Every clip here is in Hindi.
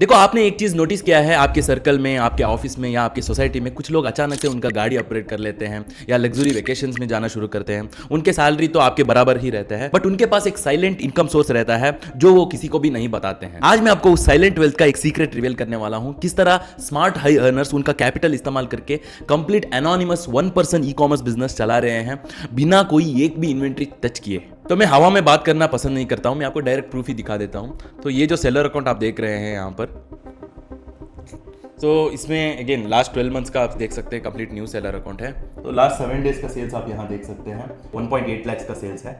देखो, आपने एक चीज नोटिस किया है, आपके सर्कल में, आपके ऑफिस में या आपकी सोसाइटी में कुछ लोग अचानक से उनका गाड़ी अपग्रेड कर लेते हैं या लग्जरी वेकेशंस में जाना शुरू करते हैं। उनके सैलरी तो आपके बराबर ही रहता है, बट उनके पास एक साइलेंट इनकम सोर्स रहता है जो वो किसी को भी नहीं बताते हैं। आज मैं आपको उस साइलेंट वेल्थ का एक सीक्रेट रिवील करने वाला हूं, किस तरह स्मार्ट हाई अर्नर्स उनका कैपिटल इस्तेमाल करके complete anonymous 1% e commerce business चला रहे हैं बिना कोई एक भी इन्वेंट्री टच किए। तो मैं हवा में बात करना पसंद नहीं करता हूं, मैं आपको डायरेक्ट प्रूफ ही दिखा देता हूं। तो ये जो सेलर अकाउंट आप देख रहे हैं यहां पर, तो इसमें अगेन लास्ट 12 मंथ्स का आप देख सकते हैं कंप्लीट न्यू सेलर अकाउंट है। तो लास्ट 7 डेज का सेल्स आप यहाँ देख सकते हैं, 1.8 लाख का सेल्स है।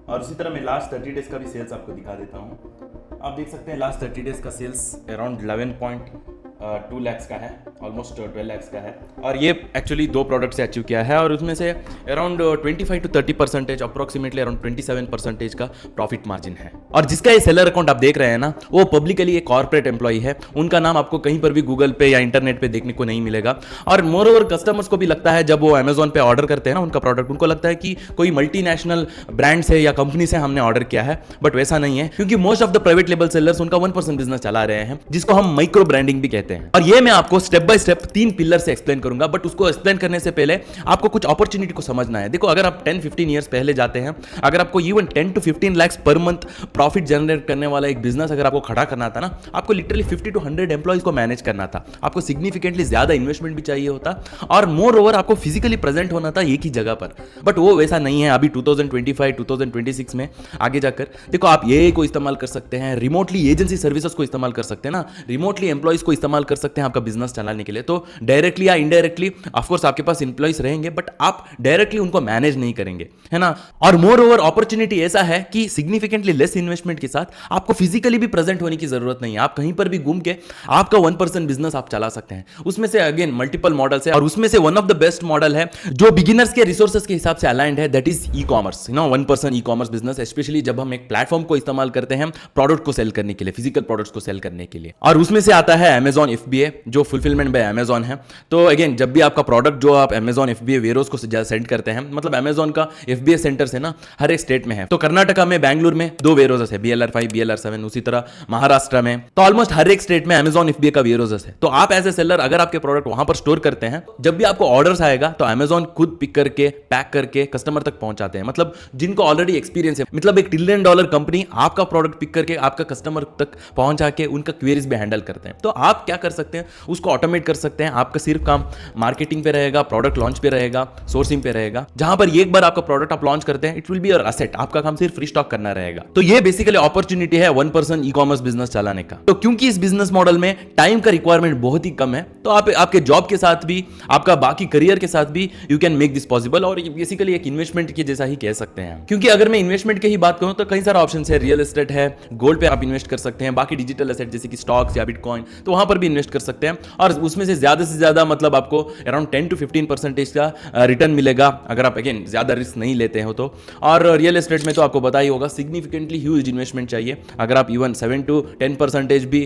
और उसी तरह मैं लास्ट 30 डेज का भी सेल्स आपको दिखा देता हूँ। आप देख सकते हैं लास्ट 30 डेज का सेल्स अराउंड 11.2 लाख का है, ऑलमोस्ट 12 लाख का है। और ये एक्चुअली 2 प्रोडक्ट से अचीव किया है और उसमें से अराउंड 25 to 30% अप्रोक्सीमेटली अराउंड 27% का प्रॉफिट मार्जिन है। और जिसका ये सेलर अकाउंट आप देख रहे हैं ना, वो पब्लिकली एक कॉर्पोरेट एम्प्लॉई है। उनका नाम आपको कहीं पर भी गूगल पे या इंटरनेट पे देखने को नहीं मिलेगा। और मोर ओवर कस्टमर्स को भी लगता है, जब वो अमेजोन पे ऑर्डर करते हैं ना उनका प्रोडक्ट, उनको लगता है कि कोई मल्टीनेशनल ब्रांड से या कंपनी से हमने ऑर्डर किया है, बट वैसा नहीं है, क्योंकि most of the private label sellers उनका 1% बिजनेस चला रहे हैं, जिसको हम माइक्रो ब्रांडिंग भी कहते हैं। और ये मैं आपको स्टेप बाय स्टेप 3 पिलर से एक्सप्लेन करूंगा, बट उसको एक्सप्लेन करने से पहले आपको कुछ अपॉर्चुनिटी को समझना है। देखो, अगर आप 10-15 ईयर्स पहले जाते हैं, अगर आपको even 10 to 15 lakh per month profit generate करने वाला एक बिजनेस अगर आपको खड़ा करना था ना, आपको लिटरली 50 to 100 एम्प्लॉइज को मैनेज करना था, आपको सिग्निफिकेंटली ज्यादा इन्वेस्टमेंट भी चाहिए होता और मोर ओवर आपको फिजिकली प्रेजेंट होना था एक ही जगह पर। बट वो वैसा नहीं है अभी 2025-2026 में। आगे जाकर देखो, आप ये को इस्तेमाल कर सकते हैं, रिमोटली एजेंसी सर्विसेज को इस्तेमाल कर सकते हैं ना, रिमोटली एम्प्लॉइज को इस्तेमाल कर सकते हैं आपका बिजनेस चलाने के लिए। तो डायरेक्टली या इनडायरेक्टली ऑफ कोर्स आपके पास एम्प्लॉइज रहेंगे, बट आप डायरेक्टली उनको मैनेज नहीं करेंगे, है ना। और मोर ओवर अपॉर्चुनिटी ऐसा है कि सिग्निफिकेंटली लेस इन्वेस्टमेंट के साथ आपको फिजिकली भी प्रेजेंट होने की जरूरत नहीं है। आप कहीं पर भी घूम के आपका 1% बिजनेस आप चला सकते हैं। उसमें से अगेन मल्टीपल मॉडल्स है और उसमें से one of the best model है जो बिगिनर्स के रिसोर्सेज के हिसाब से अलाइंड है, that is e commerce. 1% e commerce business, specially जब हम एक प्लेटफॉर्म को इस्तेमाल करते हैं प्रोडक्ट को सेल करने के लिए, फिजिकल प्रोडक्ट्स को सेल करने के लिए। और उसमें से आता है Amazon FBA, जो फुलफिलमेंट बाय Amazon है। तो अगेन, जब भी आपका प्रोडक्ट जो आप Amazon FBA वेयरहाउस को सेंड करते हैं, मतलब Amazon का FBA सेंटर्स है ना हर एक स्टेट में है। तो कर्नाटका में, बैंगलोर में 2 वेयरहाउसेस है, BLR5 BLR7, उसी तरह महाराष्ट्र में। तो ऑलमोस्ट हर एक स्टेट में Amazon FBA का वेयरहाउस है। तो आप एज ए सेलर अगर आपके प्रोडक्ट वहां पर स्टोर करते हैं, जब भी आपको ऑर्डर्स आएगा तो Amazon खुद पिक करके पैक करके कस्टमर तक पहुंचाते हैं। मतलब जिनको ऑलरेडी एक्सपीरियंस है, मतलब एक $1 ट्रिलियन कंपनी आपका प्रोडक्ट पिक करके आपका कस्टमर तक पहुंचा के उनका क्वेरीज भी हैंडल करते हैं। तो आप क्या कर सकते हैं, उसको ऑटोमेट कर सकते हैं। आपका सिर्फ काम मार्केटिंग पे रहेगा, प्रोडक्ट लॉन्च पे रहेगा, सोर्सिंग पे रहेगा। जहां पर एक बार आपका प्रोडक्ट आप लॉन्च करते हैं, it will be your asset, आपका काम सिर्फ रीस्टॉक करना रहेगा। तो ये बेसिकली अपॉर्चुनिटी है 1% ई कॉमर्स बिजनेस चलाने का। तो क्योंकि इस बिजनेस मॉडल में टाइम का रिक्वायरमेंट बहुत ही कम है, तो आप आपके जॉब के साथ भी, आपका बाकी करियर के साथ भी you can make this possible. और बेसिकली एक इन्वेस्टमेंट के जैसा ही कह सकते हैं, क्योंकि अगर मैं इन्वेस्टमेंट की ही बात करूं तो कई सारा ऑप्शन है। रियल एस्टेट है, गोल्ड पे आप इन्वेस्ट कर सकते हैं, बाकी डिजिटल एसेट जैसे कि स्टॉक्स या बिटकॉइन, तो वहां पर भी इन्वेस्ट कर सकते हैं। और उसमें से ज्यादा मतलब आपको अराउंड 10 to 15% का रिटर्न मिलेगा अगर आप अगेन ज्यादा रिस्क नहीं लेते हो तो। और रियल एस्टेट में तो आपको पता ही होगा, सिग्निफिकेंटली ह्यूज इन्वेस्टमेंट चाहिए। अगर आप इवन 7 to 10% भी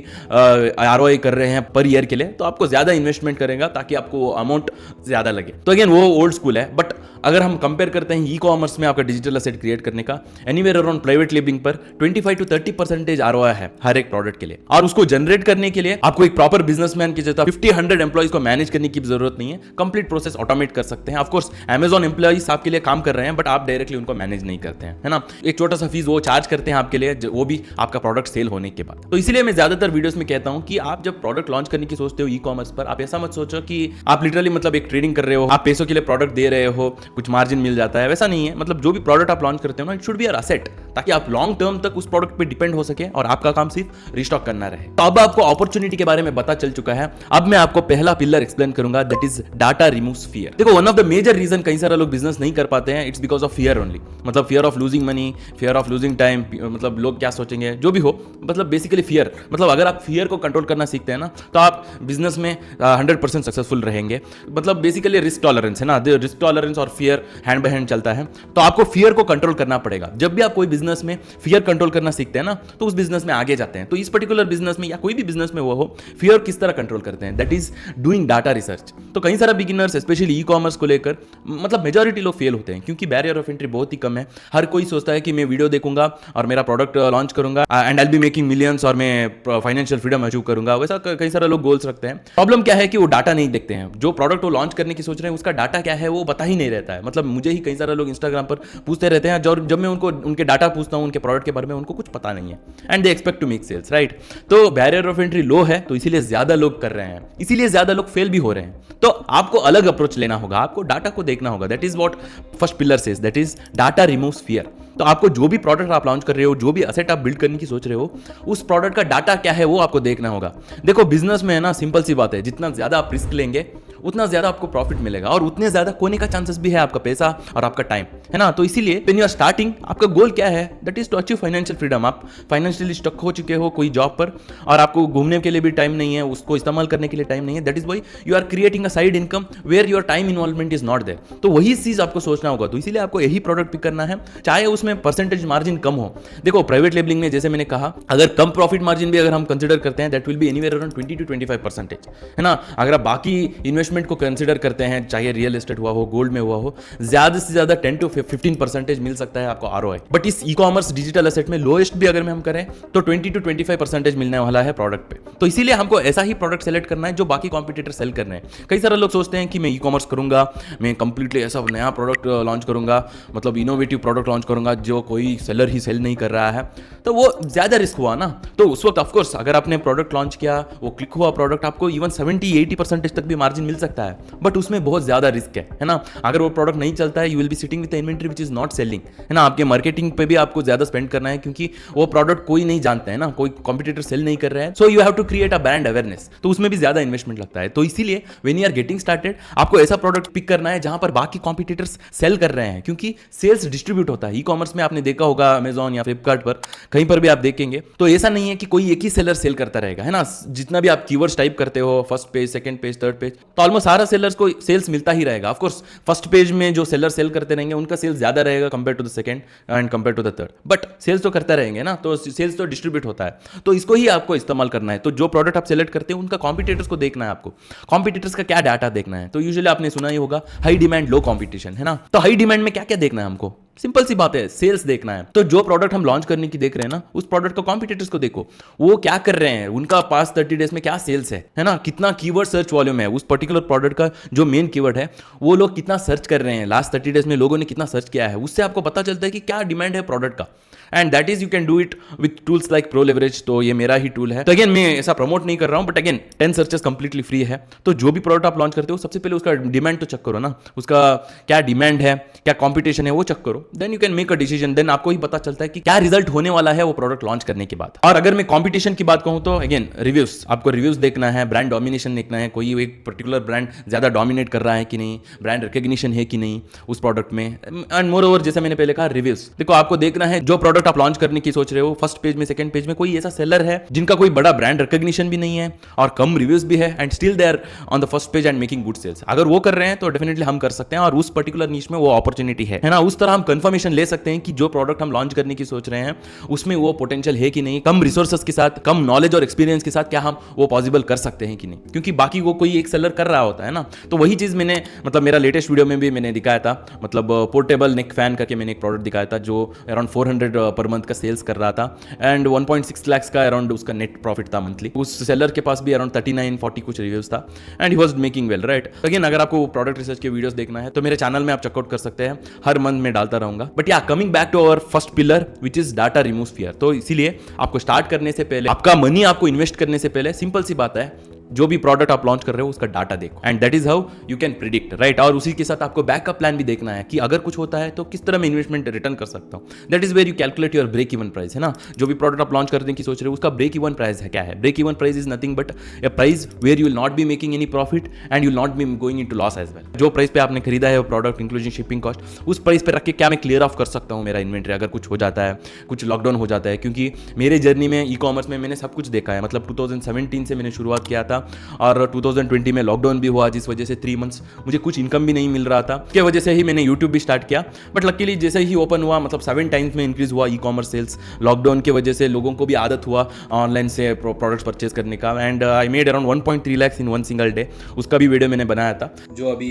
ROI कर रहे हैं पर ईयर के लिए, तो आपको ज्यादा इन्वेस्टमेंट करेगा ताकि आपको अमाउंट ज्यादा लगे। तो अगेन वो ओल्ड स्कूल है। बट अगर हम कंपेयर करते हैं ई कॉमर्स में आपका डिजिटल एसेट क्रिएट करने का, एनीवेयर अराउंड प्राइवेट लेबलिंग पर 25 to 30% ROI है हर एक प्रोडक्ट के लिए। और उसको जनरेट करने के लिए आपको एक प्रॉपर बिजनेसमैन की जैसा 50-100 एम्प्लॉइज को मैनेज करने की जरूरत नहीं है। कंप्लीट प्रोसेस ऑटोमेट कर सकते हैं। ऑफ कोर्स Amazon एम्प्लॉइज आपके लिए काम कर रहे हैं, बट आप डायरेक्टली उनको मैनेज नहीं करते हैं, है ना। एक छोटा सा फीस वो चार्ज करते हैं आपके लिए, वो भी आपका प्रोडक्ट सेल होने के बाद। तो इसलिए मैं ज्यादातर वीडियोस में कहता हूं कि आप जब प्रोडक्ट लॉन्च करने की सोचते हो ई कॉमर्स पर, आप ऐसा मत सोचो कि आप लिटरली मतलब एक ट्रेडिंग कर रहे हो, आप पैसों के लिए प्रोडक्ट दे रहे हो, कुछ मार्जिन मिल जाता है, वैसा नहीं है। मतलब जो भी प्रोडक्ट आप लॉन्च करते हो ना, it should be your asset, ताकि आप लॉन्ग टर्म तक उस प्रोडक्ट पे डिपेंड हो सके और आपका काम सिर्फ रिस्टॉक करना रहे। तो अब आपको अपॉर्चुनिटी के बारे में पता चल चुका है। अब मैं आपको पहला पिलर एक्सप्लेन करूंगा, that is data removes fear. देखो, one of the major reason कई सारे लोग बिजनेस नहीं कर पाते हैं, it's because of fear only. मतलब fear of losing money, fear of losing time, मतलब लोग क्या सोचेंगे, जो भी हो, मतलब बेसिकली फियर। मतलब अगर आप फियर को कंट्रोल करना सीखते हैं ना, तो आप बिजनेस में 100% सक्सेसफुल रहेंगे। मतलब बेसिकली रिस्क टॉलरेंस है ना, रिस्क टॉलरेंस और फियर हैंड बाय हैंड चलता है। तो आपको फियर को कंट्रोल करना पड़ेगा। जब भी आप कोई बिजनेस बिजनेस में फियर कंट्रोल करना सीखते हैं ना, तो उस बिजनेस में आगे जाते हैं। तो इस पर्टिकुलर बिजनेस में या कोई भी बिजनेस में वो हो, फियर किस तरह कंट्रोल करते हैं, that is doing data research. तो कई सारा बिगिनर्स स्पेशली ई कॉमर्स को लेकर मतलब मेजॉरिटी लोग फेल होते हैं क्योंकि बैरियर ऑफ एंट्री बहुत ही कम है। हर कोई सोचता है कि मैं वीडियो देखूंगा और मेरा प्रोडक्ट लॉन्च करूंगा and I will be making millions और मैं फाइनेंशियल फ्रीडम अचीव करूंगा। वैसा कई सारे लोग गोल्स रखते हैं। प्रॉब्लम क्या है कि वो डाटा नहीं देखते हैं। जो प्रोडक्ट वो लॉन्च करने की सोच रहे हैं उसका डाटा क्या है वो पता ही नहीं रहता है। मतलब मुझे ही कई सारे लोग इंस्टाग्राम पर पूछते रहते हैं, जब मैं उनको उनके डाटा पूछता हूं उनके प्रोडक्ट के बारे में, उनको कुछ पता नहीं है and they expect to make sales, right. तो बैरियर ऑफ एंट्री लो है तो इसीलिए ज्यादा लोग कर रहे हैं, इसीलिए ज्यादा लोग फेल भी हो रहे हैं। तो आपको अलग अप्रोच लेना होगा, आपको डाटा को देखना होगा। That is what first pillar says, that is data removes fear. तो आपको जो भी प्रोडक्ट आप लॉन्च कर रहे हो, जो भी असेट आप बिल्ड करने की सोच रहे हो, उस प्रोडक्ट का डाटा क्या है वो आपको देखना होगा। देखो बिजनेस में है ना, सिंपल सी बात है, जितना ज्यादा आप रिस्क लेंगे उतना ज्यादा आपको प्रॉफिट मिलेगा और उतने ज्यादा खोने का चांसेस भी है, आपका पैसा और आपका टाइम, है ना। तो इसीलिए व्हेन यू आर स्टार्टिंग, आपका गोल क्या है, that is to achieve financial freedom. आप फाइनेंशियली स्टक हो चुके हो कोई जॉब पर और आपको घूमने के लिए भी टाइम नहीं है, उसको इस्तेमाल करने के लिए टाइम नहीं है। That is why you are creating a side income where your time involvement is not there. तो वही चीज आपको सोचना होगा। तो इसीलिए आपको यही प्रोडक्ट पिक करना है, चाहे उसमें परसेंटेज मार्जिन कम हो। देखो प्राइवेट लेबलिंग में जैसे मैंने कहा, अगर कम प्रॉफिट मार्जिन भी अगर हम कंसिडर करते हैं, that will be anywhere around 20 to 25%, है ना। अगर आप बाकी इन्वेस्टमेंट को कंसिडर करते हैं, चाहे रियल एस्टेट हुआ हो, गोल्ड में हुआ हो, ज्यादा से ज्यादा 10 to 15% मिल सकता है आपको ROI। बट इस ई कॉमर्स डिजिटल एसेट में लोएस्ट भी अगर हम करें तो 20 to 25% मिलने वाला है प्रोडक्ट पे। तो इसीलिए हमको ऐसा ही प्रोडक्ट सेलेक्ट करना है जो बाकी कॉम्पिटिटर सेल कर रहे हैं। कई सारे लोग सोचते हैं कि मैं ई कॉमर्स करूंगा, मैं कंप्लीटली ऐसा नया प्रोडक्ट लॉन्च करूंगा, मतलब इनोवेटिव प्रोडक्ट लॉन्च करूंगा जो कोई सेलर ही सेल नहीं कर रहा है, तो वो ज्यादा रिस्क हुआ ना। तो उस वक्त ऑफकोर्स अगर आपने प्रोडक्ट लॉन्च किया, वो क्लिक हुआ प्रोडक्ट, आपको इवन 70-80% तक भी मार्जिन मिल सकता है, बट उसमें बहुत ज्यादा रिस्क है ना। अगर वो प्रोडक्ट नहीं चलता है, you will be sitting with the inventory which is not selling, है ना। आपके मार्केटिंग पे भी आपको ज्यादा स्पेंड करना है क्योंकि वो प्रोडक्ट कोई नहीं जानता है ना, कोई कॉम्पिटिटर सेल नहीं कर रहा है। So you have to create a brand awareness, तो उसमें भी ज्यादा इन्वेस्टमेंट लगता है। तो इसीलिए when you are getting started, आपको ऐसा प्रोडक्ट पिक करना है जहां पर बाकी कॉम्पिटिटर्स सेल कर रहे हैं, क्योंकि सेल्स डिस्ट्रीब्यूट होता है। ई कॉमर्स में आपने देखा होगा अमेजॉन या फ्लिपकार्ट पर, कहीं पर भी आप देखेंगे तो ऐसा नहीं है कि कोई एक ही सेलर सेल करता रहेगा, है ना। जितना भी आप कीवर्ड्स टाइप करते हो, first page, second page, third page, तो ऑलमोस्ट सारा सेलर्स को सेल्स मिलता ही रहेगा। ऑफ कोर्स फर्स्ट पेज में जो सेलर सेल करते रहेंगे उनका सेल्स ज्यादा रहेगा compare to the second and compare to the third, but sales तो करते रहेंगे ना, तो सेल्स तो डिस्ट्रीब्यूट होता है। तो इसको ही आपको इस्तेमाल करना है। तो जो प्रोडक्ट आप सेलेक्ट करते हैं उनका कॉम्पिटिटर्स को देखना है, आपको कॉम्पिटिटर्स का क्या डाटा देखना है। तो यूजुअली आपने सुना ही होगा हाई डिमांड लो कॉम्पिटिशन, है ना। तो हाई डिमांड में क्या क्या देखना है हमको, सिंपल सी बात है, सेल्स देखना है। तो जो प्रोडक्ट हम लॉन्च करने की देख रहे हैं ना, उस प्रोडक्ट को कॉम्पिटिटर्स को देखो, वो क्या कर रहे हैं, उनका पास्ट 30 डेज में क्या सेल्स है ना, कितना कीवर्ड सर्च वॉल्यूम है, उस पर्टिकुलर प्रोडक्ट का जो मेन कीवर्ड है वो लोग कितना सर्च कर रहे हैं, लास्ट 30 डेज में लोगों ने कितना सर्च किया है, उससे आपको पता चलता है कि क्या डिमांड है प्रोडक्ट का। And that is you can do it with tools like pro leverage. तो ये मेरा ही टूल है। तो अगेन मैं ऐसा प्रमोट नहीं कर रहा हूं, but again 10 searches completely free है। तो जो भी प्रोडक्ट आप लॉन्च करते हो सबसे पहले उसका डिमांड तो चेक करो ना, उसका क्या डिमांड है, क्या कॉम्पिटिशन है, वो चेक करो। Then you can make a decision. Then आपको ही पता चलता है कि क्या रिजल्ट होने वाला है वो प्रोडक्ट लॉन्च करने के बाद। और अगर मैं कॉम्पिटिशन की बात कहूं तो अगेन रिव्यूज, आपको रिव्यूज देखना है, ब्रांड डोमिनेशन देखना है, कोई एक पर्टिकुलर ब्रांड ज्यादा डोमिनेट कर रहा है कि नहीं, ब्रांड रिकग्निशन है कि नहीं उस प्रोडक्ट में। एंड मोर ओवर जैसे मैंने पहले कहा रिव्यूज, देखो आपको देखना है जो प्रोडक्ट आप लॉन्च करने की सोच रहे हो, फर्स्ट पेज में, सेकंड पेज में कोई ऐसा सेलर है जिनका कोई बड़ा ब्रांड रिकग्निशन भी नहीं है और कम रिव्यूज भी है and still they are on the first page and making good sales. अगर वो कर रहे हैं तो डेफिनेटली हम कर सकते हैं और उस पर्टिकुलर नीश में वो अपॉर्चुनिटी है ना। उस तरह हम कंफर्मेशन ले सकते हैं कि जो प्रोडक्ट हम लॉन्च करने की सोच रहे हैं उसमें वो पोटेंशियल है कि नहीं, कम रिसोर्सेस के साथ, कम नॉलेज और एक्सपीरियंस के साथ क्या हम वो पॉसिबल कर सकते हैं कि नहीं, क्योंकि बाकी वो कोई एक सेलर कर रहा होता है ना। तो वही चीज मैंने मतलब मेरा लेटेस्ट वीडियो में भी मैंने दिखाया था, मतलब पोर्टेबल नेक फैन करके मैंने एक प्रोडक्ट दिखाया था जो अराउंड 400 पर मंथ का सेल्स कर रहा था एंड 1.6 लाख का अराउंड उसका नेट प्रॉफिट था मंथली। उस सेलर के पास भी अराउंड 39-40 कुछ रिव्यूज था and he was making well, right. Again अगर आपको प्रोडक्ट रिसर्च के वीडियोस देखना है तो मेरे चैनल में आप चेकआउट कर सकते हैं, हर मंथ में डालता रहूंगा। But yeah coming back to our first pillar which is data removes fear. तो इसीलिए आपको स्टार्ट करने से पहले, आपका मनी आपको इन्वेस्ट करने से पहले सिंपल सी बात है, जो भी प्रोडक्ट आप लॉन्च कर रहे हो उसका डाटा देखो and that is how you can predict, right. और उसी के साथ आपको बैकअप प्लान भी देखना है कि अगर कुछ होता है तो किस तरह मैं इन्वेस्टमेंट रिटर्न कर सकता हूं। That is where you calculate your break even price, है ना। जो भी प्रोडक्ट आप लॉन्च करने की सोच रहे हो उसका ब्रेक इवन प्राइस है क्या है। Break even price is nothing but a price where you will not be making any profit and you will not be going into loss as well. जो प्राइस पे आपने खरीदा है वो प्रोडक्ट इंक्लूडिंग शिपिंग कॉस्ट, उस प्राइस पे रख के क्या मैं क्लियर ऑफ कर सकता हूं मेरा इन्वेंट्री अगर कुछ हो जाता है, कुछ लॉकडाउन हो जाता है। क्योंकि मेरे जर्नी में ई कॉमर्स में मैंने सब कुछ देखा है, मतलब 2017 से मैंने शुरुआत किया था था, और 2020 में लॉकडाउन भी हुआ जिस वजह से 3 मंथ्स मुझे कुछ इनकम भी नहीं मिल रहा था। इसके वजह से ही मैंने यूट्यूब भी स्टार्ट किया, बट लकीली जैसे ही ओपन हुआ मतलब 7 टाइम्स में इंक्रीज हुआ ई कॉमर्स सेल्स। लॉकडाउन की वजह से लोगों को भी आदत हुआ ऑनलाइन से प्रोडक्ट्स परचेज करने का, and I made around 1.3 lakh in 1 single day. उसका भी वीडियो मैंने बनाया था। जो अभी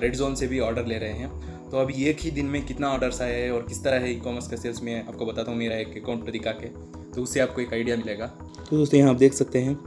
रेड जोन से भी ऑर्डर ले रहे हैं, तो अभी एक ही दिन में कितना ऑर्डर्स आए हैं और किस तरह है ई कॉमर्स का सेल्स में आपको बताता हूँ मेरा एक अकाउंट दिखा के, तो उससे आपको एक आइडिया मिलेगा। तो दोस्तों यहाँ आप देख सकते हैं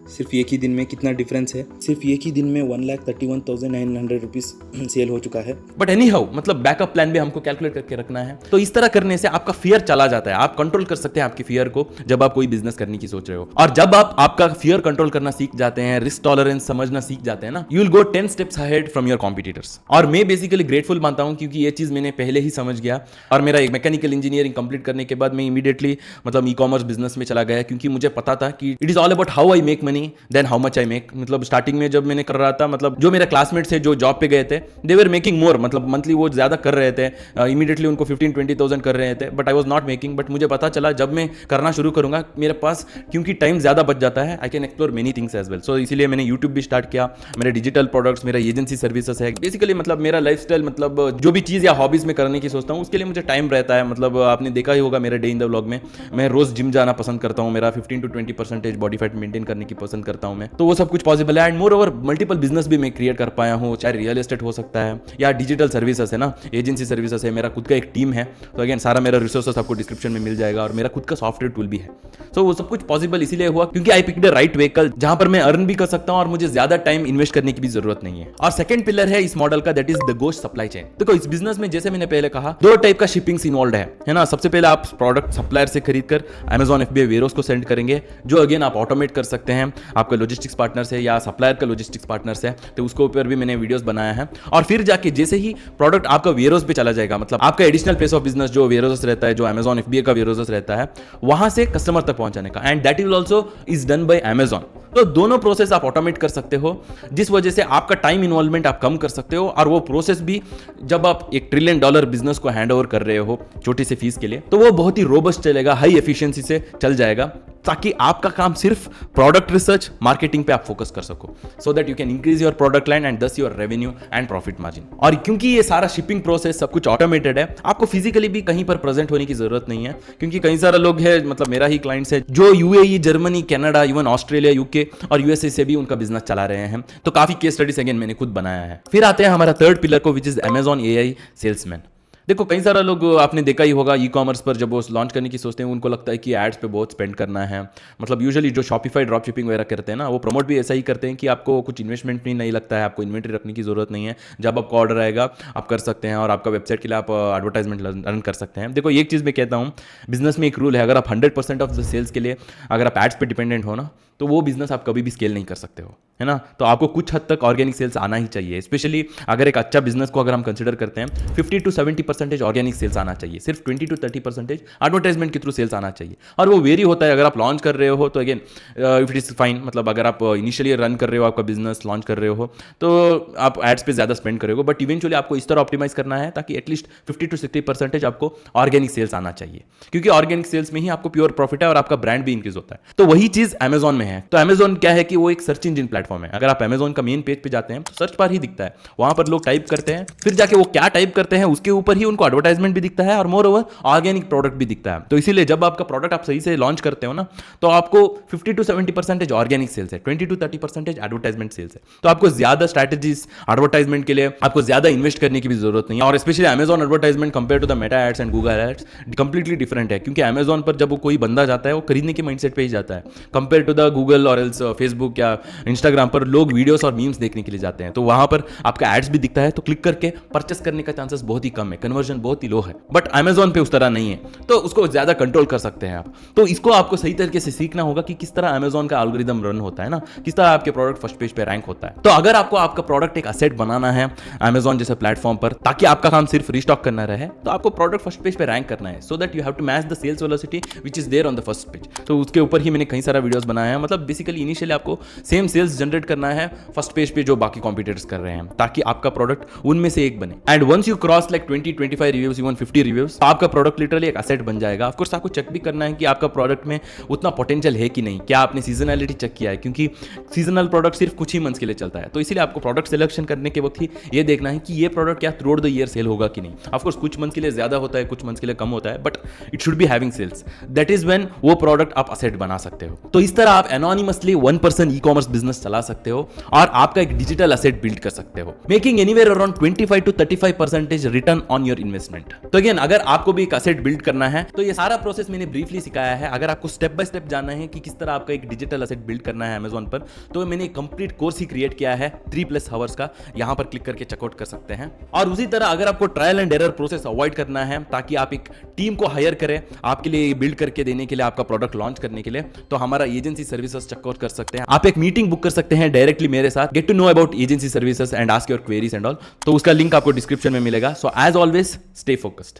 सिर्फ एक ही दिन में कितना डिफरेंस है। सिर्फ एक ही दिन में 1,31,900 रुपीज़ सेल हो चुका है। बट एनी हाउ मतलब बैकअप प्लान भी हमको कैलकुलेट करके रखना है। तो इस तरह करने से आपका फियर चला जाता है, आप कंट्रोल कर सकते हैं आपकी फियर को जब आप कोई बिजनेस करने की सोच रहे हो। और जब आप आपका फियर कंट्रोल करना सीख जाते हैं, रिस्क टॉलरेंस समझना सीख जाते हैं ना, you will go 10 steps ahead from your competitors. और मैं बेसिकली ग्रेटफुल मानता हूँ क्योंकि ये चीज़ मैंने पहले ही समझ गया, और मेरा एक मैकेनिकल इंजीनियरिंग कंप्लीट करने के बाद मैं इमीडिएटली मतलब ई कॉमर्स बिजनेस में चला गया, क्योंकि मुझे पता था कि it is all about how I make money then how much I make. मतलब स्टार्टिंग में जब मैंने कर रहा था, मतलब जो मेरे क्लासमेट्स है जो जॉब पे गए थे, दे वर मेकिंग मोर, मतलब मंथली वो ज्यादा कर रहे थे, इमीडिएटली उनको 15-20,000 कर रहे थे, but I was not making. But मुझे पता चला जब मैं करना शुरू करूंगा मेरे पास क्योंकि टाइम ज्यादा बच जाता है, I can explore many things as well. So इसीलिए मैंने यूट्यूब भी स्टार्ट किया, मेरे डिजिटल प्रोडक्ट्स, मेरा एजेंसी सर्विसेज है। बेसिकली मतलब मेरा लाइफस्टाइल, मतलब जो भी चीज़ या हॉबीज में करने की सोचता हूँ उसके लिए मुझे टाइम रहता है। मतलब आपने देखा ही होगा मेरे डे इन द व्लॉग में, मैं रोज जिम जाना पसंद करता हूँ, मेरा 15 to 20% बॉडी फैट मेंटेन करने की पसंद करता हूँ मैं, तो वो सब कुछ पॉसिबल है। And more over multiple business भी मैं क्रिएट कर पाया हूँ, चाहे रियल एस्टेट हो सकता है या डिजिटल सर्विसेज है ना, एजेंसी सर्विसेज है, मेरा खुद का एक टीम है। तो अगेन सारा मेरा रिसोर्सेस आपको डिस्क्रिप्शन में मिल जाएगा, और मेरा खुद का सॉफ्टवेयर टूल भी है। सो वो सब कुछ पॉसिबल इसीलिए हुआ क्योंकि I pick the right vehicle जहां पर मैं अर्न भी कर सकता हूं और मुझे ज्यादा टाइम इन्वेस्ट करने की भी जरूरत नहीं है। और सेकंड पिलर है इस मॉडल का, दैट इज द गोश्त सप्लाई चेन। देखो इस बिजनेस में जैसे मैंने पहले कहा, 2 टाइप का शिपिंग्स इन्वॉल्व है ना। सबसे पहले आप प्रोडक्ट सप्लायर से खरीद कर Amazon FBA वेयरहाउस को सेंड करेंगे, जो अगेन आप ऑटोमेट कर सकते हैं। आपका लॉजिस्टिक्स पार्टनर है या सप्लायर का लॉजिस्टिक्स पार्टनर है, तो उसके ऊपर भी मैंने वीडियोस बनाया है। और फिर जाके जैसे ही प्रोडक्ट आपका वेयरहाउस पे चला जाएगा, मतलब आपका एडिशनल प्लेस ऑफ बिजनेस जो वेयरहाउस रहता है, जो Amazon FBA का वेयरहाउस रहता है, वहां से कस्टमर तक पहुंचाने का, and that is also is done by Amazon। तो दोनों प्रोसेस आप ऑटोमेट कर सकते हो, जिस वजह से आपका टाइम इन्वॉल्वमेंट आप कम कर सकते हो। और वो प्रोसेस भी जब आप $1 ट्रिलियन बिजनेस को हैंड ओवर कर रहे हो छोटी सी फीस के लिए, तो वो बहुत ही रोबस्ट चलेगा, हाई एफिशिएंसी से चल जाएगा, ताकि आपका काम सिर्फ प्रोडक्ट रिसर्च मार्केटिंग पे आप फोकस कर सको, so that you can increase your product line and thus your revenue and profit margin. और क्योंकि ये सारा शिपिंग प्रोसेस सब कुछ ऑटोमेटेड है, आपको फिजिकली भी कहीं पर प्रेजेंट होने की जरूरत नहीं है, क्योंकि कई सारे लोग हैं, मतलब मेरा ही क्लाइंट्स है जो UAE, Germany, Canada, even Australia, UK और USA से भी उनका बिजनेस चला रहे हैं। तो काफी केस स्टडीज अगेन मैंने खुद बनाया है। फिर आते हैं हमारा थर्ड पिलर को, which is Amazon AI salesman. देखो कई सारा लोग आपने देखा ही होगा ई कॉमर्स पर जब वो लॉन्च करने की सोचते हैं, उनको लगता है कि एड्स पे बहुत स्पेंड करना है। मतलब यूजुअली जो शॉपिफाई ड्रॉप शिपिंग वगैरह करते हैं ना, वो प्रमोट भी ऐसा ही करते हैं कि आपको कुछ इन्वेस्टमेंट भी नहीं लगता है, आपको इन्वेंट्री रखने की जरूरत नहीं है, जब आपको ऑर्डर आएगा आप कर सकते हैं, और आपका वेबसाइट के लिए आप एडवर्टाइजमेंट रन कर सकते हैं। देखो एक चीज़ मैं कहता हूँ, बिजनेस में एक रूल है, अगर आप 100% ऑफ द सेल्स के लिए अगर आप एड्स पे डिपेंडेंट हो ना, तो वो बिजनेस आप कभी भी स्केल नहीं कर सकते हो, है ना। तो आपको कुछ हद तक ऑर्गेनिक सेल्स आना ही चाहिए, स्पेशली अगर एक अच्छा बिजनेस को अगर हम कंसिडर करते हैं, 50 to 70% ऑर्गेनिक सेल्स आना चाहिए, सिर्फ 20 to 30% एडवर्टाइजमेंट के थ्रू सेल्स आना चाहिए। और वो वेरी होता है, अगर आप लॉन्च कर रहे हो तो again if it is fine, मतलब अगर आप इनिशियली रन कर रहे हो, आपका बिजनेस लॉन्च कर रहे हो, तो आप एड्स पे ज्यादा स्पेंड करोगे, बट इवेंचुअली आपको इस तरह ऑप्टिमाइज करना है ताकि एटलीस्ट 50 to 60% आपको ऑर्गेनिक सेल्स आना चाहिए, क्योंकि ऑर्गेनिक सेल्स में ही आपको प्योर प्रॉफिट है और आपका ब्रांड भी इंक्रीज होता है। तो वही चीज Amazon में है। तो Amazon क्या है कि वो एक सर्च इंजन प्लेटफॉर्म है। अगर आप Amazon का मेन पेज पे जाते हैं तो सर्च बार ही दिखता है, वहां पर लोग टाइप करते हैं, फिर जाके वो क्या टाइप करते हैं उसके ऊपर ही उनको एडवर्टाइजमेंट भी दिखता है, और मोर ओवर ऑर्गेनिक प्रोडक्ट भी दिखता है। तो इसीलिए जब आपका प्रोडक्ट आप सही से लॉन्च करते हो ना, तो आपको 50 to 70% ऑर्गेनिक सेल्स है, 20 to 30% एडवर्टाइजमेंट सेल्स है। तो आपको ज्यादा स्ट्रैटेजीज एडवर्टाइजमेंट के लिए आपको ज्यादा इन्वेस्ट करने की भी जरूरत नहीं है। और specially Amazon advertisement compare to the Meta ads and Google ads completely different है, क्योंकि Amazon पर जब वो कोई बंदा जाता है वो खरीदने के माइंडसेट पे ही जाता है, कंपेयर टू द गूगल और एल्स फेसबुक या इंस्टाग्राम पर लोग वीडियोस और मीम्स देखने के लिए जाते हैं। तो वहां पर आपका एड्स भी दिखता है, तो क्लिक करके परचेस करने का चांसेस बहुत ही कम है, कन्वर्जन बहुत ही लो है। बट Amazon पे उस तरह नहीं है, तो उसको ज्यादा कंट्रोल कर सकते हैं आप। तो इसको आपको सही तरीके से सीखना होगा कि किस तरह Amazon का एल्गोरिदम रन होता है ना, किस तरह आपके प्रोडक्ट फर्स्ट पेज पे रैंक होता है। तो अगर आपको आपका प्रोडक्ट एक असेट बनाना है Amazon जैसे प्लेटफॉर्म पर, ताकि आपका काम सिर्फ रिस्टॉक करना रहे, तो आपको प्रोडक्ट फर्स्ट पेज पे रैंक करना है, so that you have to match the sales velocity which is there on the first page. तो उसके ऊपर ही मैंने कई सारा वीडियोस बनाया है। मतलब बेसिकली इनिशियली आपको सेम सेल्स जनरेट करना है फर्स्ट पेज पे जो बाकी कॉम्पिटिटर्स कर रहे हैं, ताकि आपका प्रोडक्ट उनमें से एक बने। And once you cross like 20-25 reviews, even 50 reviews, तो आपका प्रोडक्ट लिटरली एक एसेट बन जाएगा। ऑफ कोर्स आपको चेक भी करना है कि आपका प्रोडक्ट में उतना पोटेंशियल है कि नहीं, क्या आपने सीजनलिटी चेक किया है, क्योंकि सीजनल प्रोडक्ट सिर्फ कुछ ही मंथ्स के लिए चलता है। तो इसीलिए आपको प्रोडक्ट सिलेक्शन करने के वक्त ही ये देखना है कि ये प्रोडक्ट क्या through out the year cell होगा कि नहीं। ऑफ कोर्स कुछ मंथ के लिए ज्यादा होता है, कुछ मंथ के लिए कम होता है, but it should be having sales. That is when वो प्रोडक्ट आप असेट बना सकते हो। तो इस तरह आप एनोनिमसली 1% ई-कॉमर्स बिजनेस चला सकते हो और आपका एक डिजिटल असेट बिल्ड कर सकते हो, making anywhere around 25 to 35% return on your investment. तो अगेन, अगर आपको भी एक असेट बिल्ड करना है तो ये सारा प्रोसेस मैंने ब्रीफली सिखाया है। अगर आपको स्टेप बाय स्टेप जानना है कि किस तरह आपका एक डिजिटल असेट बिल्ड करना है अमेजॉन पर, तो मैंने एक कंप्लीट कोर्स ही क्रिएट किया है 3+ आवर्स का, यहां पर क्लिक करके चेकआउट कर सकते हैं। और उसी तरह अगर आपको trial and error process avoid करना है ताकि आप एक टीम को हायर करें आपके लिए बिल्ड करके देने के लिए, आपका प्रोडक्ट लॉन्च करने के लिए, तो हमारा एजेंसी सर्विसेज चेकआउट कर सकते हैं। आप एक मीटिंग बुक कर सकते हैं डायरेक्टली मेरे साथ, get to know about agency services and ask your queries and all. तो उसका लिंक आपको डिस्क्रिप्शन में मिलेगा। So as always, stay focused.